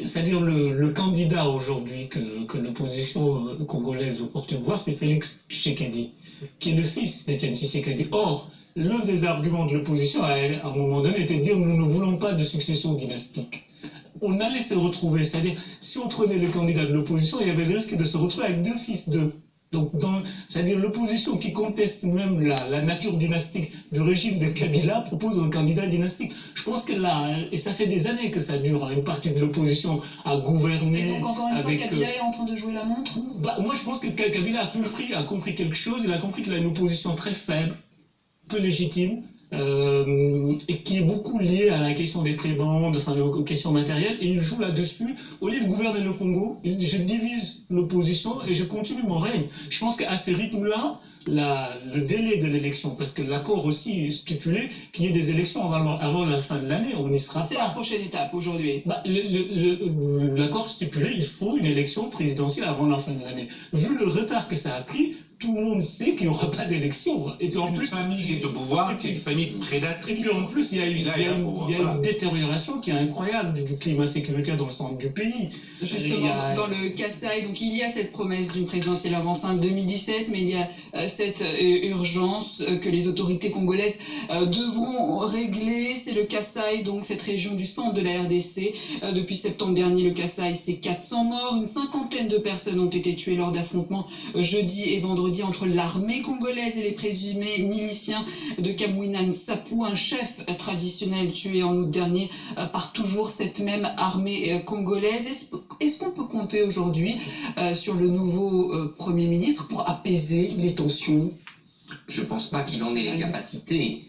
c'est-à-dire le candidat aujourd'hui que l'opposition congolaise veut porter au pouvoir, c'est Félix Tshisekedi, qui est le fils d'Étienne Tshisekedi. Or, l'un des arguments de l'opposition, à un moment donné, était de dire nous ne voulons pas de succession dynastique. On allait se retrouver, c'est-à-dire, si on prenait le candidat de l'opposition, il y avait le risque de se retrouver avec deux fils de... Donc, c'est-à-dire l'opposition qui conteste même la nature dynastique du régime de Kabila propose un candidat dynastique. Je pense que là, et ça fait des années que ça dure, une partie de l'opposition a gouverné. Et donc encore une fois, Kabila est en train de jouer la montre. Moi je pense que Kabila a compris quelque chose, il a compris qu'il a une opposition très faible, peu légitime, et qui est beaucoup liée à la question des prébendes, enfin aux questions matérielles, et il joue là-dessus. Au lieu de gouverner le Congo, je divise l'opposition et je continue mon règne. Je pense qu'à ce rythme-là, le délai de l'élection, parce que l'accord aussi est stipulé qu'il y ait des élections avant la fin de l'année, on y sera pas. C'est la prochaine étape aujourd'hui. L'accord stipulé, il faut une élection présidentielle avant la fin de l'année. Vu le retard que ça a pris, tout le monde sait qu'il n'y aura pas d'élection. Et puis en plus, une famille qui est au pouvoir, qui est une famille prédatrice. Et puis en plus, il y a une détérioration qui est incroyable du climat sécuritaire dans le centre du pays. Justement, dans le Kasaï, donc il y a cette promesse d'une présidentielle avant fin 2017, mais il y a cette urgence que les autorités congolaises devront régler. C'est le Kasaï, donc cette région du centre de la RDC. Depuis septembre dernier, le Kasaï, c'est 400 morts. Une cinquantaine de personnes ont été tuées lors d'affrontements jeudi et vendredi entre l'armée congolaise et les présumés miliciens de Kamwina Nsapu, un chef traditionnel tué en août dernier par toujours cette même armée congolaise. Est-ce qu'on peut compter aujourd'hui sur le nouveau Premier ministre pour apaiser les tensions? Je ne pense pas qu'il en ait les capacités.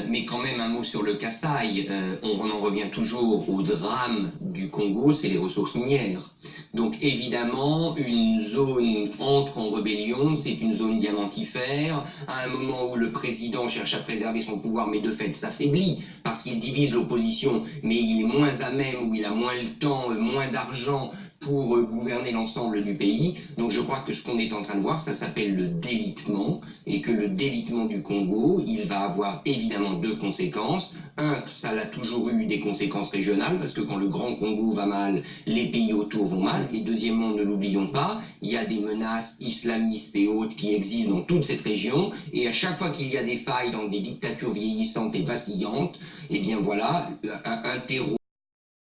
Mais quand même un mot sur le Kasaï, on en revient toujours au drame du Congo, c'est les ressources minières. Donc évidemment, une zone entre en rébellion, c'est une zone diamantifère, à un moment où le président cherche à préserver son pouvoir, mais de fait s'affaiblit, parce qu'il divise l'opposition, mais il est moins à même, où il a moins le temps, moins d'argent pour gouverner l'ensemble du pays. Donc je crois que ce qu'on est en train de voir, ça s'appelle le délitement, et que le délitement du Congo, il va avoir évidemment deux conséquences. Un, ça a toujours eu des conséquences régionales, parce que quand le Grand Congo va mal, les pays autour vont mal. Et deuxièmement, ne l'oublions pas, il y a des menaces islamistes et autres qui existent dans toute cette région, et à chaque fois qu'il y a des failles dans des dictatures vieillissantes et vacillantes, eh bien voilà, un terreau